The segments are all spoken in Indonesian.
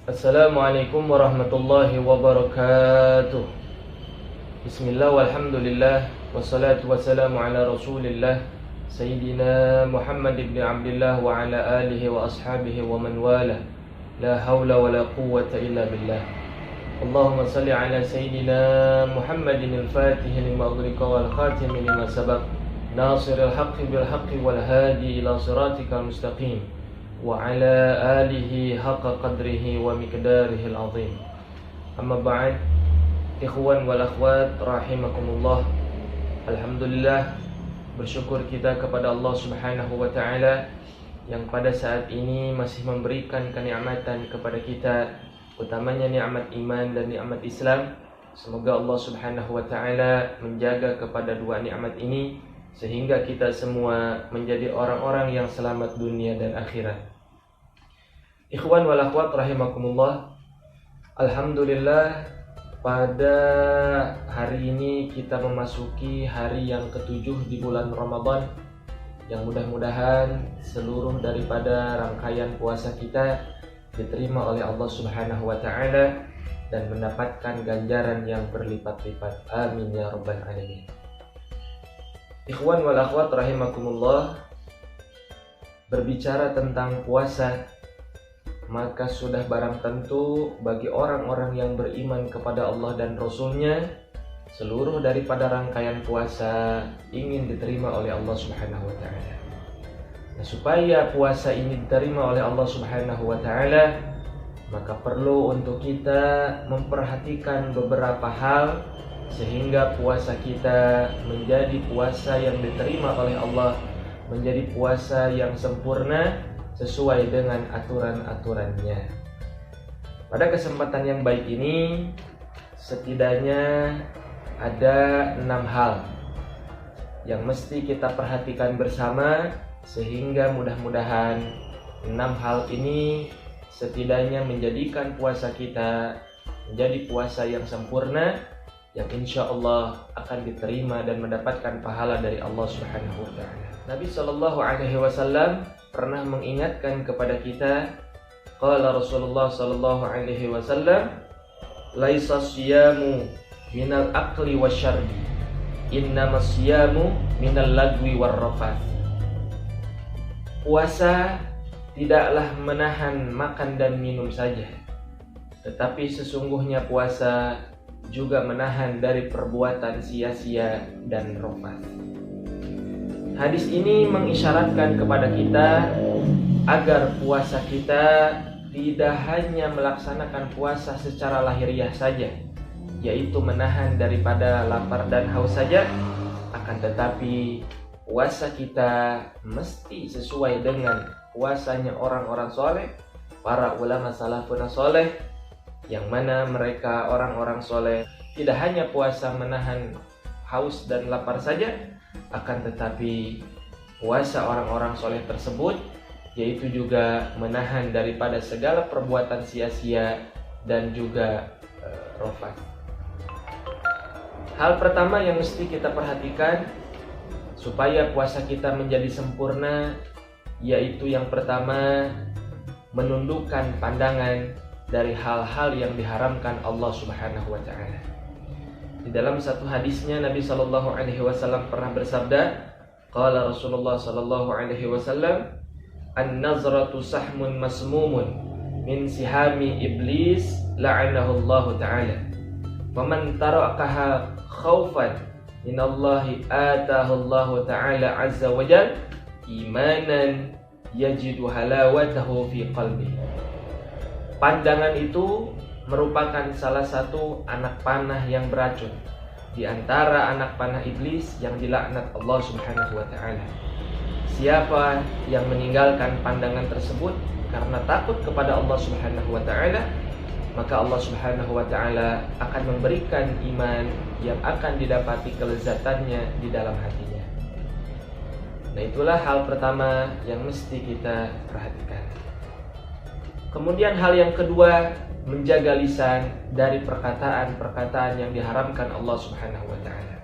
Assalamualaikum warahmatullahi wabarakatuh. Bismillah walhamdulillah wassalatu wassalamu ala rasulillah Sayyidina Muhammad ibn Abdullah wa ala alihi wa ashabihi wa man wala. La hawla wa la quwwata illa billah. Allahumma salli ala Sayyidina Muhammadin al-fatih lima ughliqa wal khatim lima sabaq nasiril haqqi bil haqqi wal hadi ila siratikal mustaqim wa ala alihi haqqa qadrihi wa miqdarihil azim. Amma ba'd, ikhwan wal akhwat rahimakumullah. Alhamdulillah, bersyukur kita kepada Allah Subhanahu wa taala yang pada saat ini masih memberikan kenikmatan kepada kita, utamanya nikmat iman dan nikmat Islam. Semoga Allah Subhanahu wa taala menjaga kepada dua nikmat ini sehingga kita semua menjadi orang-orang yang selamat dunia dan akhirat. Ikhwan wal akhwat rahimakumullah. Alhamdulillah, pada hari ini kita memasuki hari yang ketujuh di bulan Ramadan, yang mudah-mudahan seluruh daripada rangkaian puasa kita diterima oleh Allah Subhanahu wa taala dan mendapatkan ganjaran yang berlipat-lipat. Amin ya rabbal alamin. Ikhwan wal akhwat rahimakumullah, berbicara tentang puasa, maka sudah barang tentu bagi orang-orang yang beriman kepada Allah dan Rasul-Nya, seluruh daripada rangkaian puasa ingin diterima oleh Allah Subhanahu wa taala. Nah, supaya puasa ini diterima oleh Allah Subhanahu wa taala, maka perlu untuk kita memperhatikan beberapa hal sehingga puasa kita menjadi puasa yang diterima oleh Allah, menjadi puasa yang sempurna sesuai dengan aturan-aturannya. Pada kesempatan yang baik ini, setidaknya ada 6 hal yang mesti kita perhatikan bersama, sehingga mudah-mudahan 6 hal ini setidaknya menjadikan puasa kita menjadi puasa yang sempurna, yang insya Allah akan diterima dan mendapatkan pahala dari Allah Subhanahu wa taala. Nabi sallallahu alaihi wasallam pernah mengingatkan kepada kita, qala Rasulullah sallallahu alaihi wasallam, laisa siyamu minal akli wasyarbi, innamas siyamu minal lagwi warrafath. Puasa tidaklah menahan makan dan minum saja, tetapi sesungguhnya puasa juga menahan dari perbuatan sia-sia dan rafath. Hadis ini mengisyaratkan kepada kita agar puasa kita tidak hanya melaksanakan puasa secara lahiriah saja, yaitu menahan daripada lapar dan haus saja, akan tetapi puasa kita mesti sesuai dengan puasanya orang-orang soleh, para ulama salafun soleh, yang mana mereka orang-orang soleh tidak hanya puasa menahan haus dan lapar saja, akan tetapi puasa orang-orang soleh tersebut yaitu juga menahan daripada segala perbuatan sia-sia dan juga rafath. Hal pertama yang mesti kita perhatikan supaya puasa kita menjadi sempurna, yaitu yang pertama, menundukkan pandangan dari hal-hal yang diharamkan Allah Subhanahu wa taala. Di dalam satu hadisnya Nabi sallallahu alaihi wasallam pernah bersabda, qala Rasulullah sallallahu alaihi wasallam, an-nazratu sahmun masmumun min sihami iblis la'anahu Allah taala. Faman tarakaha khaufan minallahi atahu Allah taala azza wa jalla imanan yajidu halawatahu fi qalbihi. Pandangan itu merupakan salah satu anak panah yang beracun di antara anak panah iblis yang dilaknat Allah Subhanahu wa taala. Siapa yang meninggalkan pandangan tersebut karena takut kepada Allah Subhanahu wa taala, maka Allah Subhanahu wa taala akan memberikan iman yang akan didapati kelezatannya di dalam hatinya. Nah, itulah hal pertama yang mesti kita perhatikan. Kemudian hal yang kedua, menjaga lisan dari perkataan-perkataan yang diharamkan Allah Subhanahu wa taala.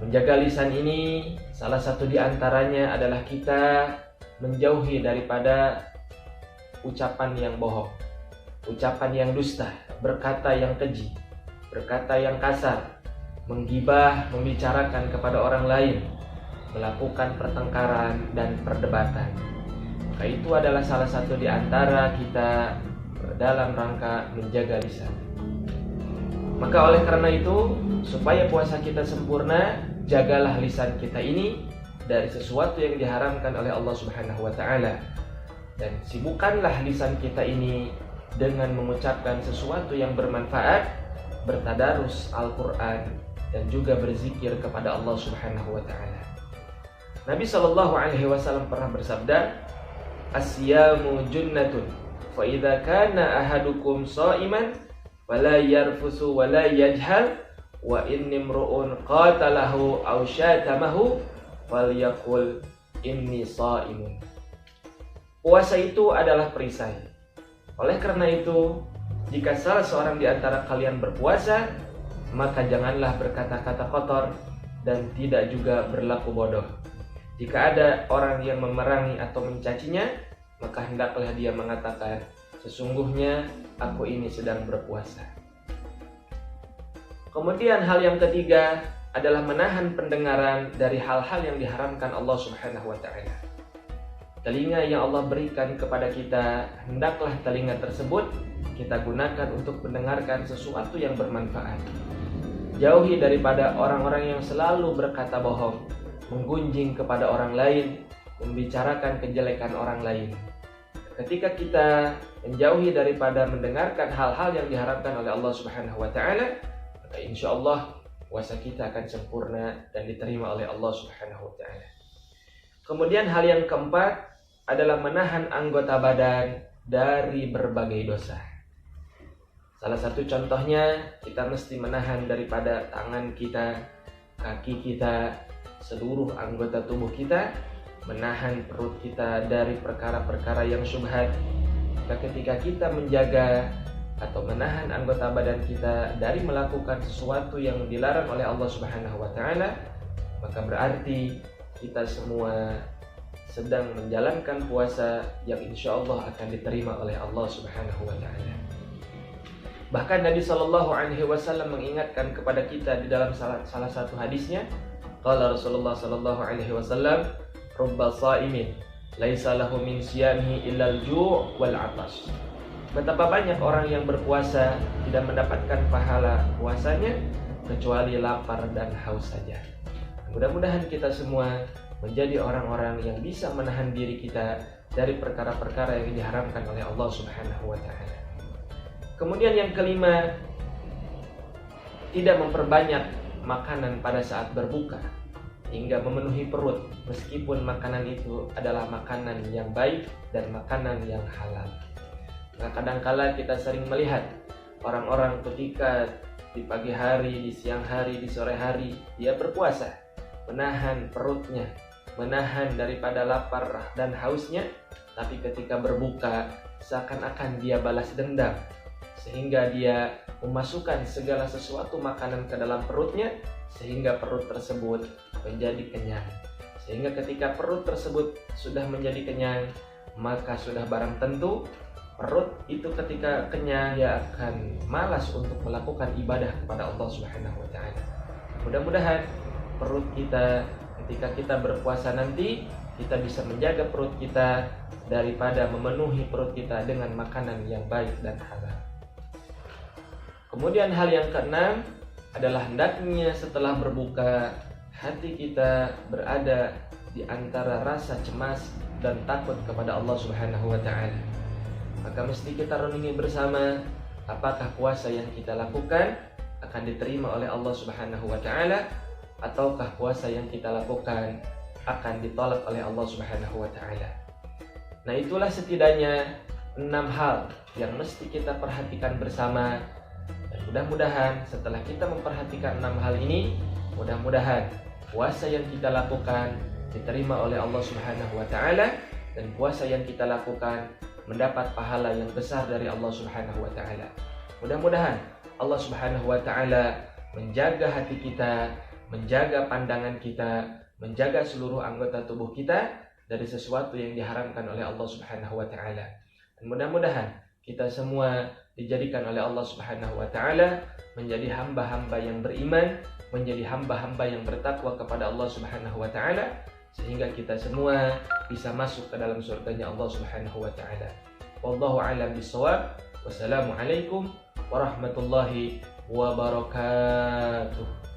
Menjaga lisan ini salah satu di antaranya adalah kita menjauhi daripada ucapan yang bohong. ucapan yang dusta, berkata yang keji, berkata yang kasar, menggibah, membicarakan kepada orang lain, melakukan pertengkaran dan perdebatan. Maka itu adalah salah satu di antara kita dalam rangka menjaga lisan. Maka oleh karena itu, supaya puasa kita sempurna, jagalah lisan kita ini dari sesuatu yang diharamkan oleh Allah Subhanahu wa taala. Dan sibukkanlah lisan kita ini dengan mengucapkan sesuatu yang bermanfaat, bertadarus Al-Qur'an, dan juga berzikir kepada Allah Subhanahu wa taala. Nabi sallallahu alaihi wasallam pernah bersabda, "As-siyamu junnatun, fa idza kana ahadukum sha'iman wala yarfusu wala yajhal wa inni imru'un qatalahu aw syatamahu falyaqul inni sha'imun." Puasa itu adalah perisai. Oleh karena itu, jika salah seorang di antara kalian berpuasa, maka janganlah berkata-kata kotor dan tidak juga berlaku bodoh. Jika ada orang yang memerangi atau mencacinya, maka hendaklah dia mengatakan, "Sesungguhnya aku ini sedang berpuasa." Kemudian hal yang ketiga adalah menahan pendengaran dari hal-hal yang diharamkan Allah Subhanahu wa taala. Telinga yang Allah berikan kepada kita, hendaklah telinga tersebut kita gunakan untuk mendengarkan sesuatu yang bermanfaat. Jauhi daripada orang-orang yang selalu berkata bohong, menggunjing kepada orang lain, membicarakan kejelekan orang lain. Ketika kita menjauhi daripada mendengarkan hal-hal yang diharapkan oleh Allah Subhanahu wa taala, maka insyaallah puasa kita akan sempurna dan diterima oleh Allah Subhanahu wa taala. Kemudian hal yang keempat adalah menahan anggota badan dari berbagai dosa. Salah satu contohnya, kita mesti menahan daripada tangan kita, kaki kita, seluruh anggota tubuh kita, menahan perut kita dari perkara-perkara yang syubhat. Ketika kita menjaga atau menahan anggota badan kita dari melakukan sesuatu yang dilarang oleh Allah Subhanahu wa taala, maka berarti kita semua sedang menjalankan puasa yang insya Allah akan diterima oleh Allah Subhanahu wa taala. Bahkan Nabi sallallahu alaihi wasallam mengingatkan kepada kita di dalam salah satu hadisnya, qala Rasulullah sallallahu alaihi wasallam, "Rubba sha'imin laisa lahu min siyamihi illa al-ju' wal 'atash." Betapa banyak orang yang berpuasa tidak mendapatkan pahala puasanya kecuali lapar dan haus saja. Mudah-mudahan kita semua menjadi orang-orang yang bisa menahan diri kita dari perkara-perkara yang diharamkan oleh Allah Subhanahu wa taala. Kemudian yang kelima, tidak memperbanyak makanan pada saat berbuka hingga memenuhi perut, meskipun makanan itu adalah makanan yang baik dan makanan yang halal. Nah, kadangkala kita sering melihat orang-orang ketika di pagi hari, di siang hari, di sore hari dia berpuasa, menahan perutnya, menahan daripada lapar dan hausnya, tapi ketika berbuka seakan-akan dia balas dendam, sehingga dia memasukkan segala sesuatu makanan ke dalam perutnya, sehingga perut tersebut menjadi kenyang. Sehingga ketika perut tersebut sudah menjadi kenyang, maka sudah barang tentu perut itu ketika kenyang dia akan malas untuk melakukan ibadah kepada Allah Subhanahu wa taala. Mudah-mudahan perut kita ketika kita berpuasa nanti, kita bisa menjaga perut kita daripada memenuhi perut kita dengan makanan yang baik dan halal. Kemudian hal yang keenam adalah hendaknya setelah berbuka, hati kita berada di antara rasa cemas dan takut kepada Allah Subhanahu wa taala. Maka mesti kita renungi bersama, apakah puasa yang kita lakukan akan diterima oleh Allah Subhanahu wa taala, ataukah puasa yang kita lakukan akan ditolak oleh Allah Subhanahu wa taala. Nah, itulah setidaknya 6 hal yang mesti kita perhatikan bersama. Dan mudah-mudahan setelah kita memperhatikan 6 hal ini, mudah-mudahan puasa yang kita lakukan diterima oleh Allah Subhanahu wa taala, dan puasa yang kita lakukan mendapat pahala yang besar dari Allah Subhanahu wa taala. Mudah-mudahan Allah Subhanahu wa taala menjaga hati kita, menjaga pandangan kita, menjaga seluruh anggota tubuh kita dari sesuatu yang diharamkan oleh Allah Subhanahu wa taala. Dan mudah-mudahan kita semua dijadikan oleh Allah Subhanahu wa taala menjadi hamba-hamba yang beriman, menjadi hamba-hamba yang bertakwa kepada Allah Subhanahu wa taala, sehingga kita semua bisa masuk ke dalam surganya Allah Subhanahu wa taala. Wallahu a'lam bishawab. Wassalamualaikum warahmatullahi wabarakatuh.